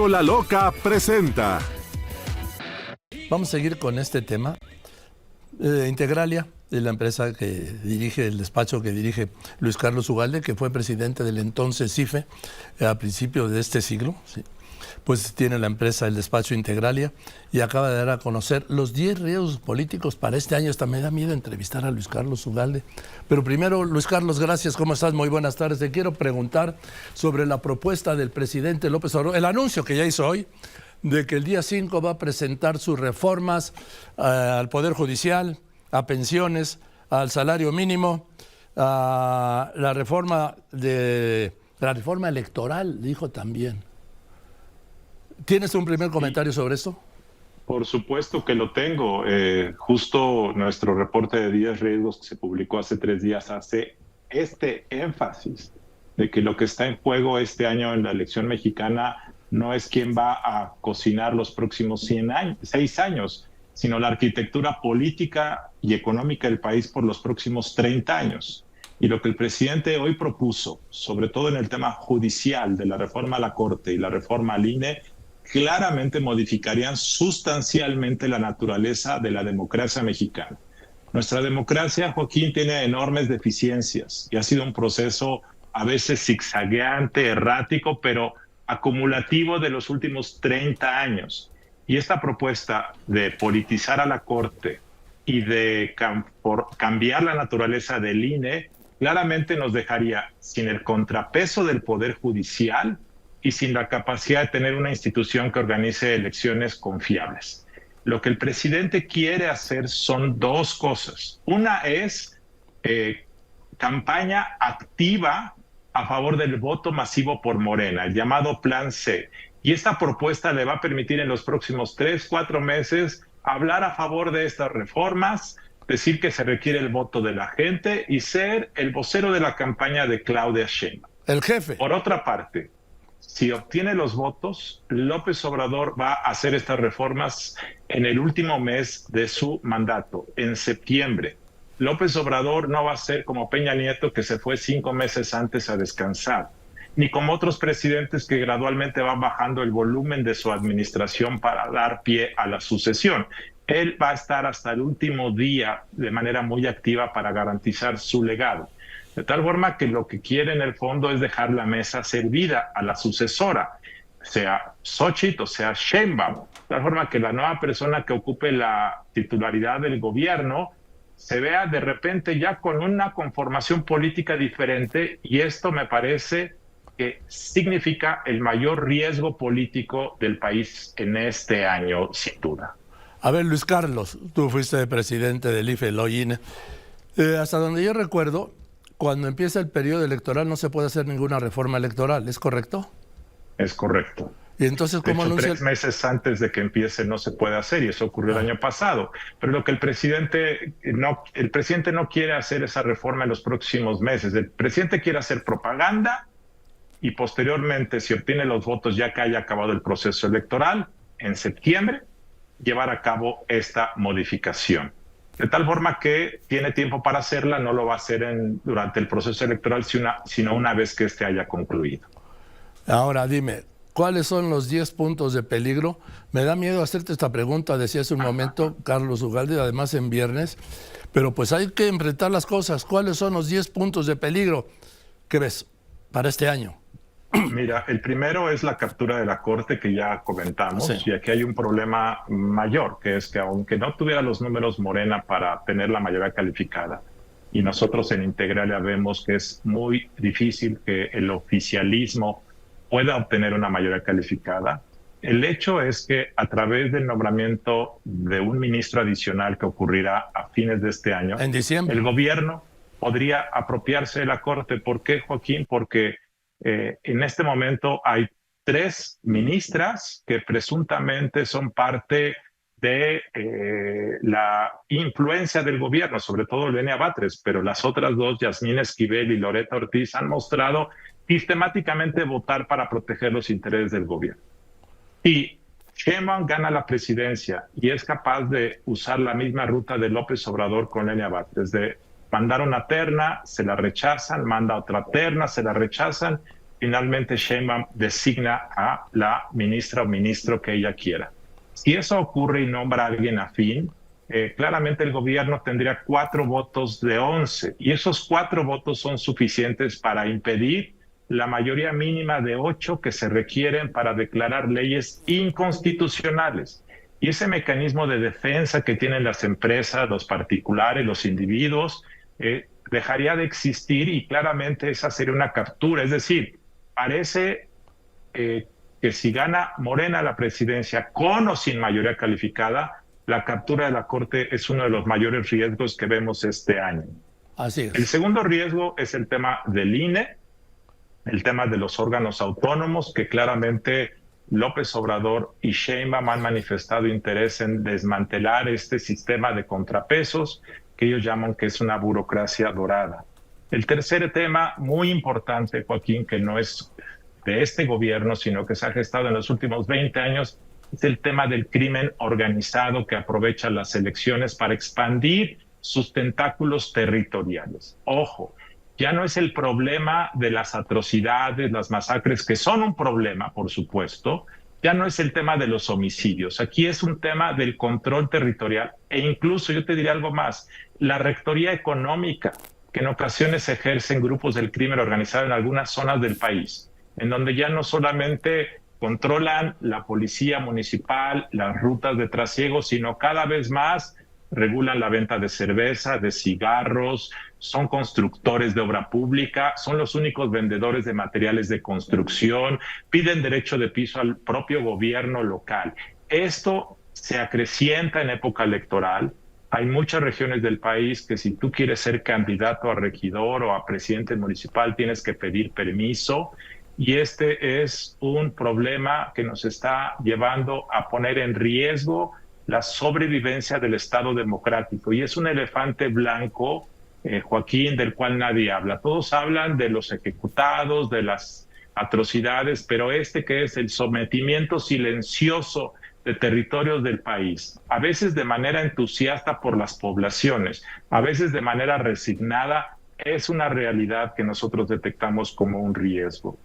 Brújula Loca presenta. Vamos a seguir con este tema. Integralia, de la empresa que dirige, el despacho que dirige Luis Carlos Ugalde, que fue presidente del entonces CIFE a principios de este siglo, ¿sí? Pues tiene la empresa, el despacho Integralia, y acaba de dar a conocer los 10 riesgos políticos para este año. Hasta me da miedo entrevistar a Luis Carlos Ugalde. Pero primero, Luis Carlos, gracias. ¿Cómo estás? Muy buenas tardes. Te quiero preguntar sobre la propuesta del presidente López Obrador, el anuncio que ya hizo hoy, de que el día 5 va a presentar sus reformas al Poder Judicial, a pensiones, al salario mínimo, a la reforma electoral, dijo también. ¿Tienes un primer comentario sobre esto? Por supuesto que lo tengo. Justo nuestro reporte de 10 riesgos que se publicó hace 3 días hace este énfasis de que lo que está en juego este año en la elección mexicana no es quién va a cocinar los próximos 6 años, sino la arquitectura política y económica del país por los próximos 30 años. Y lo que el presidente hoy propuso, sobre todo en el tema judicial de la reforma a la Corte y la reforma al INE, claramente modificarían sustancialmente la naturaleza de la democracia mexicana. Nuestra democracia, Joaquín, tiene enormes deficiencias y ha sido un proceso a veces zigzagueante, errático, pero acumulativo de los últimos 30 años. Y esta propuesta de politizar a la Corte y de cambiar la naturaleza del INE, claramente nos dejaría sin el contrapeso del Poder Judicial y sin la capacidad de tener una institución que organice elecciones confiables. Lo que el presidente quiere hacer son 2 cosas. Una es campaña activa a favor del voto masivo por Morena, el llamado Plan C. Y esta propuesta le va a permitir en los próximos 3-4 meses hablar a favor de estas reformas, decir que se requiere el voto de la gente y ser el vocero de la campaña de Claudia Sheinbaum. El jefe. Por otra parte, si obtiene los votos, López Obrador va a hacer estas reformas en el último mes de su mandato, en septiembre. López Obrador no va a ser como Peña Nieto, que se fue 5 meses antes a descansar, ni como otros presidentes que gradualmente van bajando el volumen de su administración para dar pie a la sucesión. Él va a estar hasta el último día de manera muy activa para garantizar su legado. De tal forma que lo que quiere en el fondo es dejar la mesa servida a la sucesora, sea Xóchitl o sea Sheinbaum. De tal forma que la nueva persona que ocupe la titularidad del gobierno se vea de repente ya con una conformación política diferente, y esto me parece que significa el mayor riesgo político del país en este año, sin duda. A ver, Luis Carlos, tú fuiste presidente del IFE, el INE. Hasta donde yo recuerdo, cuando empieza el periodo electoral no se puede hacer ninguna reforma electoral, ¿es correcto? Es correcto. Y entonces, ¿cómo anuncia? 3 meses antes de que empiece no se puede hacer, y eso ocurrió el año pasado. Pero lo que el presidente no quiere hacer esa reforma en los próximos meses. El presidente quiere hacer propaganda y posteriormente, si obtiene los votos ya que haya acabado el proceso electoral, en septiembre, llevar a cabo esta modificación. De tal forma que tiene tiempo para hacerla, no lo va a hacer durante el proceso electoral, sino una vez que este haya concluido. Ahora dime, ¿cuáles son los 10 puntos de peligro? Me da miedo hacerte esta pregunta, decía hace un momento Carlos Ugalde, además en viernes, pero pues hay que enfrentar las cosas. ¿Cuáles son los 10 puntos de peligro que ves para este año? Mira, el primero es la captura de la Corte, que ya comentamos, sí. Y aquí hay un problema mayor, que es que aunque no tuviera los números Morena para tener la mayoría calificada, y nosotros en Integralia vemos que es muy difícil que el oficialismo pueda obtener una mayoría calificada, el hecho es que a través del nombramiento de un ministro adicional que ocurrirá a fines de este año, en diciembre, el gobierno podría apropiarse de la Corte. ¿Por qué, Joaquín? Porque en este momento hay 3 ministras que presuntamente son parte de la influencia del gobierno, sobre todo Lenia Batres, pero las otras 2, Yasmín Esquivel y Loreta Ortiz, han mostrado sistemáticamente votar para proteger los intereses del gobierno. Y Sheinbaum gana la presidencia y es capaz de usar la misma ruta de López Obrador con Lenia Batres, de mandar una terna, se la rechazan, manda otra terna, se la rechazan, finalmente Sheinbaum designa a la ministra o ministro que ella quiera. Si eso ocurre y nombra a alguien afín, claramente el gobierno tendría 4 votos de 11 y esos 4 votos son suficientes para impedir la mayoría mínima de 8 que se requieren para declarar leyes inconstitucionales. Y ese mecanismo de defensa que tienen las empresas, los particulares, los individuos, dejaría de existir y claramente esa sería una captura. Es decir, parece que si gana Morena la presidencia con o sin mayoría calificada, la captura de la Corte es uno de los mayores riesgos que vemos este año. Así es. El segundo riesgo es el tema del INE, el tema de los órganos autónomos, que claramente López Obrador y Sheinbaum han manifestado interés en desmantelar este sistema de contrapesos que ellos llaman que es una burocracia dorada. El tercer tema muy importante, Joaquín, que no es de este gobierno, sino que se ha gestado en los últimos 20 años, es el tema del crimen organizado que aprovecha las elecciones para expandir sus tentáculos territoriales. Ojo, ya no es el problema de las atrocidades, las masacres, que son un problema, por supuesto, ya no es el tema de los homicidios. Aquí es un tema del control territorial e incluso, yo te diría algo más, la rectoría económica que en ocasiones ejercen grupos del crimen organizado en algunas zonas del país, en donde ya no solamente controlan la policía municipal, las rutas de trasiego, sino cada vez más regulan la venta de cerveza, de cigarros, son constructores de obra pública, son los únicos vendedores de materiales de construcción, piden derecho de piso al propio gobierno local. Esto se acrecienta en época electoral. Hay muchas regiones del país que si tú quieres ser candidato a regidor o a presidente municipal tienes que pedir permiso. Y este es un problema que nos está llevando a poner en riesgo la sobrevivencia del Estado democrático. Y es un elefante blanco, Joaquín, del cual nadie habla. Todos hablan de los ejecutados, de las atrocidades, pero este que es el sometimiento silencioso de territorios del país, a veces de manera entusiasta por las poblaciones, a veces de manera resignada, es una realidad que nosotros detectamos como un riesgo.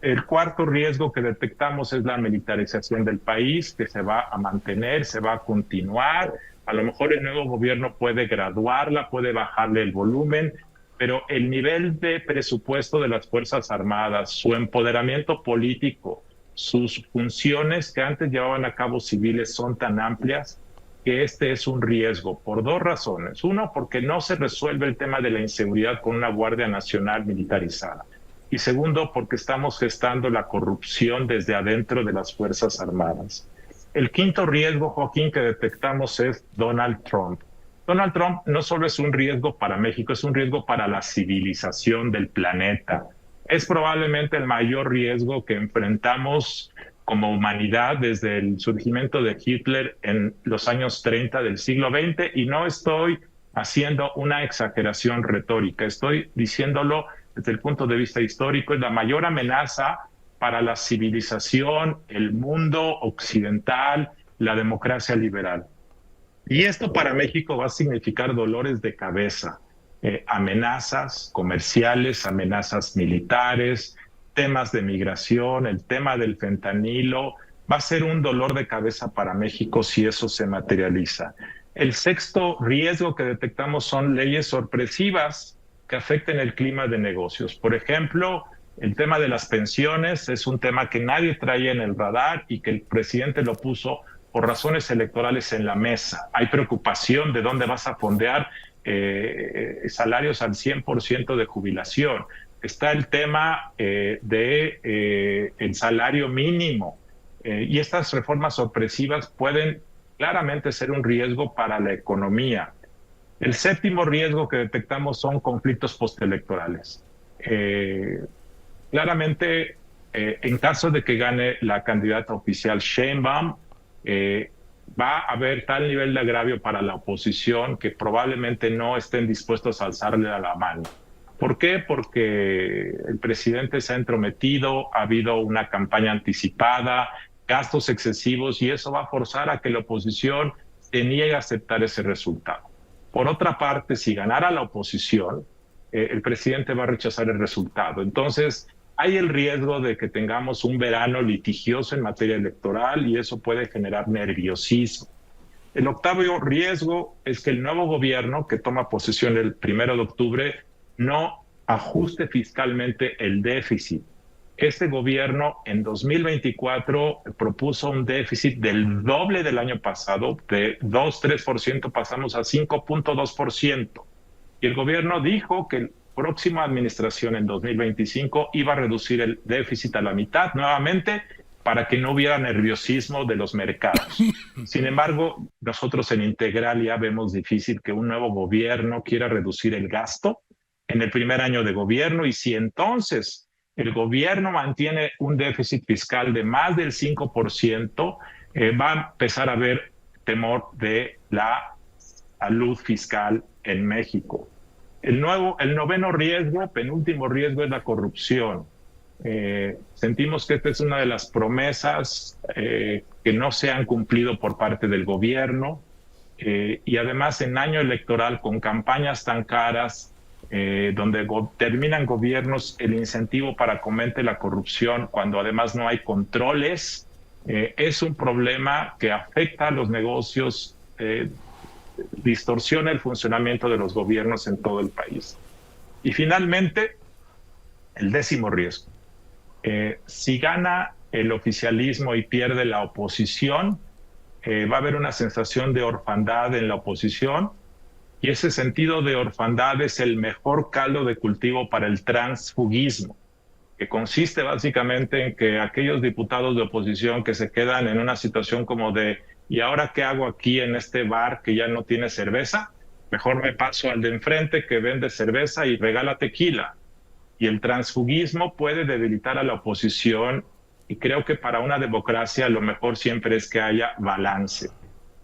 El cuarto riesgo que detectamos es la militarización del país, que se va a mantener, se va a continuar. A lo mejor el nuevo gobierno puede graduarla, puede bajarle el volumen, pero el nivel de presupuesto de las Fuerzas Armadas, su empoderamiento político, sus funciones que antes llevaban a cabo civiles son tan amplias que este es un riesgo por 2 razones. Uno, porque no se resuelve el tema de la inseguridad con una Guardia Nacional militarizada. Y segundo, porque estamos gestando la corrupción desde adentro de las Fuerzas Armadas. El quinto riesgo, Joaquín, que detectamos es Donald Trump. Donald Trump no solo es un riesgo para México, es un riesgo para la civilización del planeta. Es probablemente el mayor riesgo que enfrentamos como humanidad desde el surgimiento de Hitler en los años 30 del siglo XX, y no estoy haciendo una exageración retórica, estoy diciéndolo desde el punto de vista histórico. Es la mayor amenaza para la civilización, el mundo occidental, la democracia liberal. Y esto para México va a significar dolores de cabeza, amenazas comerciales, amenazas militares, temas de migración, el tema del fentanilo. Va a ser un dolor de cabeza para México si eso se materializa. El sexto riesgo que detectamos son leyes sorpresivas que afecten el clima de negocios. Por ejemplo, el tema de las pensiones es un tema que nadie traía en el radar y que el presidente lo puso por razones electorales en la mesa. Hay preocupación de dónde vas a fondear salarios al 100% de jubilación. Está el tema de el salario mínimo. Y estas reformas sorpresivas pueden claramente ser un riesgo para la economía. El séptimo riesgo que detectamos son conflictos postelectorales. Claramente, en caso de que gane la candidata oficial Sheinbaum, va a haber tal nivel de agravio para la oposición que probablemente no estén dispuestos a alzarle a la mano. ¿Por qué? Porque el presidente se ha entrometido, ha habido una campaña anticipada, gastos excesivos, y eso va a forzar a que la oposición se niegue a aceptar ese resultado. Por otra parte, si ganara la oposición, el presidente va a rechazar el resultado. Entonces, hay el riesgo de que tengamos un verano litigioso en materia electoral y eso puede generar nerviosismo. El octavo riesgo es que el nuevo gobierno que toma posesión el 1 de octubre no ajuste fiscalmente el déficit. Este gobierno en 2024 propuso un déficit del doble del año pasado, de 2-3% pasamos a 5.2%. Y el gobierno dijo que la próxima administración en 2025 iba a reducir el déficit a la mitad nuevamente para que no hubiera nerviosismo de los mercados. Sin embargo, nosotros en Integralia vemos difícil que un nuevo gobierno quiera reducir el gasto en el primer año de gobierno, y si entonces el gobierno mantiene un déficit fiscal de más del 5%, va a empezar a haber temor de la salud fiscal en México. El noveno riesgo, penúltimo riesgo, es la corrupción. Sentimos que esta es una de las promesas que no se han cumplido por parte del gobierno, y además en año electoral con campañas tan caras, donde terminan gobiernos, el incentivo para que aumente la corrupción cuando además no hay controles, es un problema que afecta a los negocios, distorsiona el funcionamiento de los gobiernos en todo el país. Y finalmente, el décimo riesgo. Si gana el oficialismo y pierde la oposición, va a haber una sensación de orfandad en la oposición, y ese sentido de orfandad es el mejor caldo de cultivo para el transfugismo, que consiste básicamente en que aquellos diputados de oposición que se quedan en una situación como de ¿y ahora qué hago aquí en este bar que ya no tiene cerveza? Mejor me paso al de enfrente que vende cerveza y regala tequila. Y el transfugismo puede debilitar a la oposición, y creo que para una democracia lo mejor siempre es que haya balance.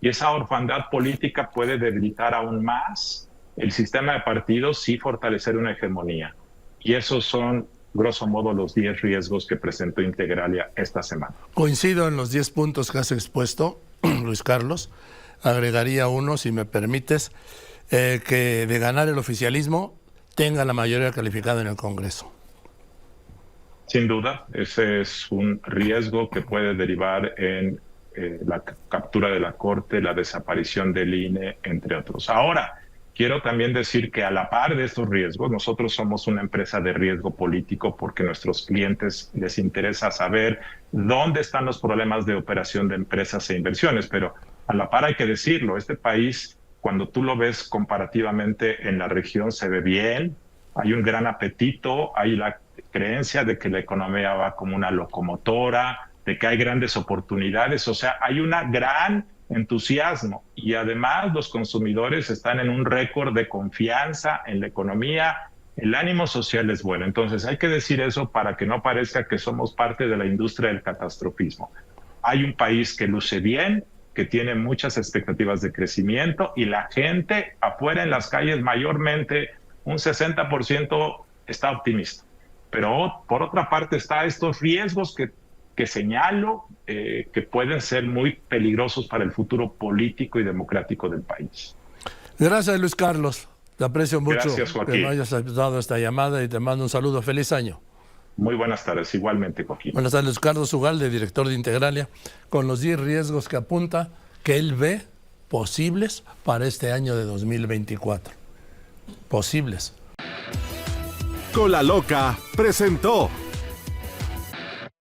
Y esa orfandad política puede debilitar aún más el sistema de partidos y fortalecer una hegemonía. Y esos son, grosso modo, los 10 riesgos que presentó Integralia esta semana. Coincido en los 10 puntos que has expuesto, Luis Carlos. Agregaría uno, si me permites, que de ganar el oficialismo tenga la mayoría calificada en el Congreso. Sin duda, ese es un riesgo que puede derivar en la captura de la Corte, la desaparición del INE, entre otros. Ahora, quiero también decir que a la par de estos riesgos, nosotros somos una empresa de riesgo político porque a nuestros clientes les interesa saber dónde están los problemas de operación de empresas e inversiones, pero a la par hay que decirlo, este país, cuando tú lo ves comparativamente en la región, se ve bien, hay un gran apetito, hay la creencia de que la economía va como una locomotora, de que hay grandes oportunidades, o sea, hay un gran entusiasmo, y además los consumidores están en un récord de confianza en la economía, el ánimo social es bueno. Entonces hay que decir eso para que no parezca que somos parte de la industria del catastrofismo. Hay un país que luce bien, que tiene muchas expectativas de crecimiento, y la gente afuera en las calles, mayormente un 60% está optimista. Pero por otra parte está estos riesgos que señalo, que pueden ser muy peligrosos para el futuro político y democrático del país. Gracias, Luis Carlos. Te aprecio mucho. Gracias, Joaquín. Que me hayas aceptado esta llamada y te mando un saludo. Feliz año. Muy buenas tardes, igualmente, Joaquín. Buenas tardes, Luis Carlos Ugalde, director de Integralia, con los 10 riesgos que apunta que él ve posibles para este año de 2024. Posibles. Con la Loca presentó